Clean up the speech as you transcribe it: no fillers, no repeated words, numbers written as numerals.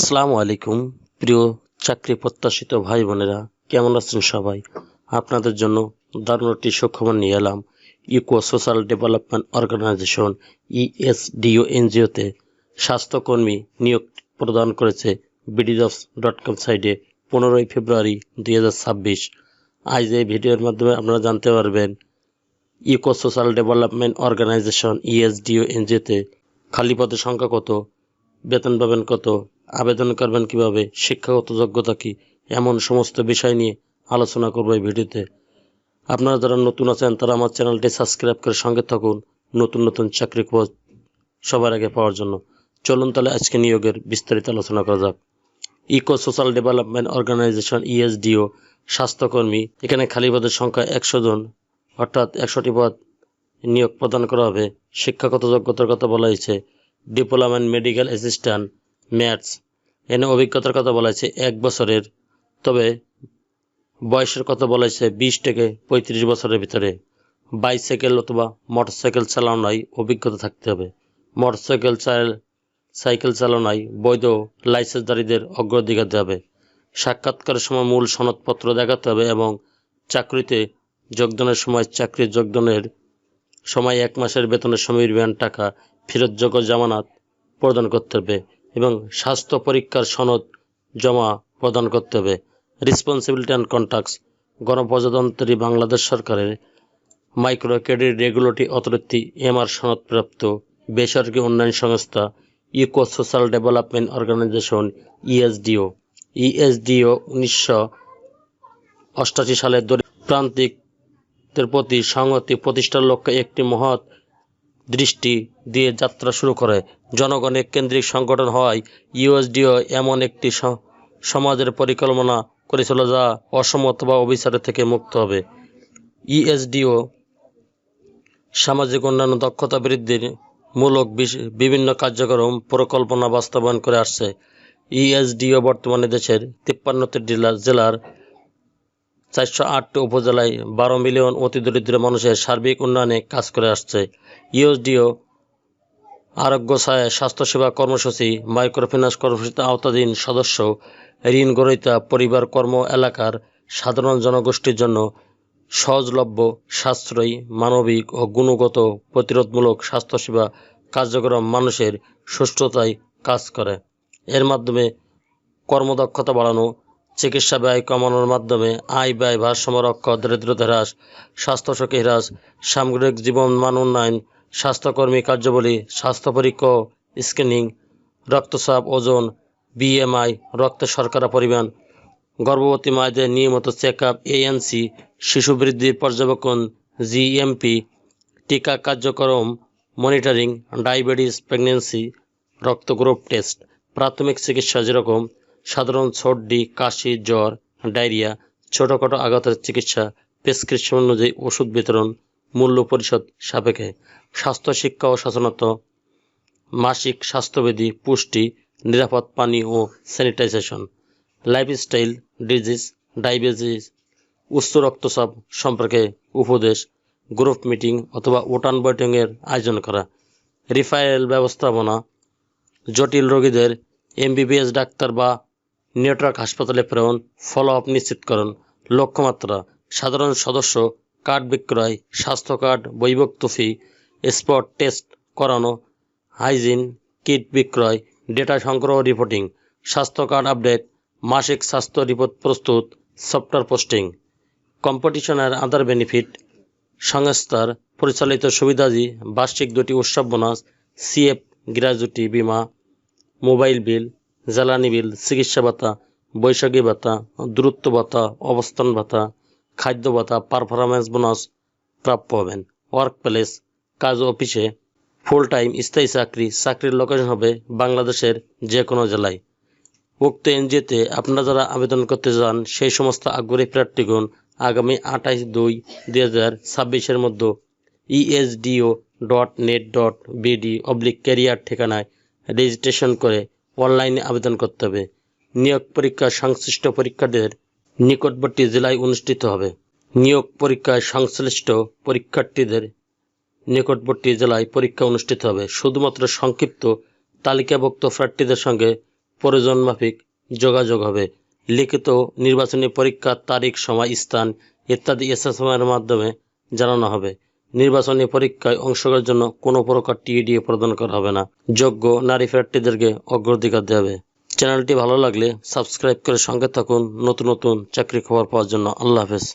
আসসালামু আলাইকুম প্রিয় চাকরি প্রত্যাশিত ভাই বোনেরা, কেমন আছেন সবাই? আপনাদের জন্য দারুণ একটি সুখবর নিয়ে এলাম। Eco social development organisation ESDO এনজিওতে স্বাস্থ্যকর্মী নিয়োগ প্রদান করেছে BDJobs.com সাইটে 15 ফেব্রুয়ারি 2026। আজ এই ভিডিওর মাধ্যমে আপনারা জানতে পারবেন eco social development organisation ESDO এনজিওতে খালি পদের সংখ্যা কত, বেতন পাবেন কত, আবেদন করবেন কিভাবে, শিক্ষাগত যোগ্যতা কি, এমন সমস্ত বিষয় নিয়ে আলোচনা করব এই ভিডিওতে। আপনারা যারা নতুন আছেন তারা আমার চ্যানেলটি সাবস্ক্রাইব করে সঙ্গে থাকুন নতুন নতুন চাকরি খোঁজ সবার আগে পাওয়ার জন্য। চলুন তাহলে আজকে নিয়োগের বিস্তারিত আলোচনা করা যাক। Eco social development organisation ESDO স্বাস্থ্যকর্মী, এখানে খালি পদের সংখ্যা 100 জন, অর্থাৎ 100টি পদ নিয়োগ প্রদান করা হবে। শিক্ষাগত যোগ্যতার কথা বলা হয়েছে diploma in medical assistant maths, এনে অভিজ্ঞতার কথা বলা হয়েছে 1 বছরের, তবে বয়সের কথা বলা হয়েছে 20 থেকে 35 বছরের ভিতরে। বাইসাইকেল অথবা মোটরসাইকেল চালানোয় অভিজ্ঞতা থাকতে হবে। সাইকেল চালানোয় বৈধ লাইসেন্সধারীদের অগ্রাধিকার দেওয়া হবে। সাক্ষাৎকারের সময় মূল সনদপত্র দেখাতে হবে এবং চাকরিতে যোগদানের সময় চাকরির যোগদানের সময় 1 মাসের বেতনের সমপরিমাণ টাকা ফেরতযোগ্য জামানত প্রদান করতে হবে এবং স্বাস্থ্য পরীক্ষার সনদ জমা প্রদান করতে হবে। রেসপন্সিবিলিটি অ্যান্ড কন্ট্রাক্টস, গণপ্রজাতন্ত্রী বাংলাদেশ সরকারের micro credit regulatory authority MR সনদপ্রাপ্ত বেসরকারি উন্নয়ন সংস্থা eco social development organisation ESDO 1988 সালে প্রান্তিকদের প্রতি সংহতি প্রতিষ্ঠার লক্ষ্যে একটি মহৎ দৃষ্টি দিয়ে যাত্রা শুরু করে। জনগণের কেন্দ্রিক সংগঠন হওয়ায় ইএসডিও এমন একটি সমাজের পরিকল্পনা করেছিল যা অসমতা বা অবিচার থেকে মুক্ত হবে। ইএসডিও সামাজিক উন্নয়ন, দক্ষতা বৃদ্ধির মূলক বিভিন্ন কার্যক্রম পরিকল্পনা বাস্তবায়ন করে আসছে। ইএসডিও বর্তমানে দেশের 53টি জেলার 408টি উপজেলায় 12 মিলিয়ন অতি দরিদ্র মানুষের সার্বিক উন্নয়নে কাজ করে আসছে। ইএসডিও আরোগ্য ছায়া স্বাস্থ্যসেবা কর্মসূচি, মাইক্রোফিন্যান্স কর্মসূচিতে আওতাধীন সদস্য, ঋণ গ্রহীতা, পরিবার, কর্ম এলাকার সাধারণ জনগোষ্ঠীর জন্য সহজলভ্য, সাশ্রয়ী, মানবিক ও গুণগত প্রতিরোধমূলক স্বাস্থ্যসেবা কার্যক্রম মানুষের সুস্থতায় কাজ করে। এর মাধ্যমে কর্মদক্ষতা বাড়ানো, চিকিৎসা ব্যয় কমানোর মাধ্যমে আয় ব্যয় ভারসাম্য রক্ষা, দরিদ্রতা হ্রাস, স্বাস্থ্যঝুঁকি হ্রাস, সামগ্রিক জীবন মান উন্নয়ন, স্বাস্থ্যকর্মী কার্যাবলী, স্বাস্থ্য পরীক্ষা, স্ক্রিনিং, রক্তচাপ, ওজন, BMI, রক্তে শর্করা পরিমাণ, গর্ভবতী মায়েদের নিয়মিত চেকআপ, ANC, শিশু বৃদ্ধির পর্যবেক্ষণ, GMP, টিকা কার্যক্রম মনিটরিং, ডায়াবেটিস, প্রেগন্যান্সি, রক্ত গ্রুপ টেস্ট, প্রাথমিক চিকিৎসা যেরকম সাধারণ সর্দি, কাশি, জ্বর, ডায়রিয়া, ছোটোখাটো আঘাতের চিকিৎসা, প্রেসক্রিপশন অনুযায়ী ওষুধ বিতরণ, মূল্য পরিশোধ সাপেক্ষে, স্বাস্থ্য শিক্ষা ও সচেতনতা, মাসিক স্বাস্থ্যবিধি, পুষ্টি, নিরাপদ পানি ও স্যানিটাইজেশন, লাইফস্টাইল ডিজিজ, ডায়াবেটিস, উচ্চ রক্তচাপ সম্পর্কে উপদেশ, গ্রুপ মিটিং অথবা ওটান বৈঠকের আয়োজন করা, রিফারেল ব্যবস্থাপনা, জটিল রোগীদের MBBS ডাক্তার বা নেটওয়ার্ক হাসপাতালে প্রেরণ, ফলো আপ নিশ্চিতকরণ। লক্ষ্যমাত্রা: সাধারণ সদস্য কার্ড বিক্রয়, স্বাস্থ্য কার্ড, বৈভক্ত ফি, স্পট টেস্ট করানো, হাইজিন কিট বিক্রয়, ডেটা সংগ্রহ, রিপোর্টিং, স্বাস্থ্য কার্ড আপডেট, মাসিক স্বাস্থ্য রিপোর্ট প্রস্তুত, সফটওয়্যার পোস্টিং। কম্পিটিশন আর আদার বেনিফিট: সংস্থার পরিচালিত সুবিধাদি, বার্ষিক 2টি উৎসব বোনাস, CF গ্র্যাজুইটি, বিমা, মোবাইল বিল, জ্বালানি বিল, চিকিৎসা ভাতা, বৈশাখী ভাতা, দূরত্ব ভাতা, অবস্থান ভাতা, খাদ্য ভাতা, পারফরমেন্স বোনাস প্রাপ্য হবেন। ওয়ার্ক প্লেস: কাজ অফিসে, ফুল টাইম স্থায়ী চাকরি, চাকরির লোকেশন হবে বাংলাদেশের যে কোনো জেলায়। উক্ত এনজিওতে আপনারা যারা আবেদন করতে চান সেই সমস্ত আগ্রহী প্রার্থীগণ আগামী 28/2/2026 মধ্যে esdo.net.bd/career ঠিকানায় রেজিস্ট্রেশন করে অনলাইনে আবেদন করতে হবে। নিয়োগ পরীক্ষা সংশ্লিষ্ট পরীক্ষার্থীদের নিকটবর্তী জেলায় অনুষ্ঠিত হবে। নিয়োগ পরীক্ষায় সংশ্লিষ্ট পরীক্ষার্থীদের নিকটবর্তী জেলায় পরীক্ষা অনুষ্ঠিত হবে। শুধুমাত্র সংক্ষিপ্ত তালিকাভুক্ত প্রার্থীদের সঙ্গে প্রয়োজন মাফিক যোগাযোগ হবে। লিখিত নির্বাচনী পরীক্ষার তারিখ, সময়, স্থান ইত্যাদি এসএমএস-এর মাধ্যমে জানানো হবে। নির্বাচনী পরীক্ষায় অংশগ্রহণের জন্য কোনো প্রকার টিএডিএ প্রদান করা হবে না। যোগ্য নারী প্রার্থীদেরকে অগ্রাধিকার দেওয়া হবে। চ্যানেলটি ভালো লাগলে সাবস্ক্রাইব করে সঙ্গে থাকুন নতুন নতুন চাকরি খবর পাওয়ার জন্য। আল্লাহ হাফেজ।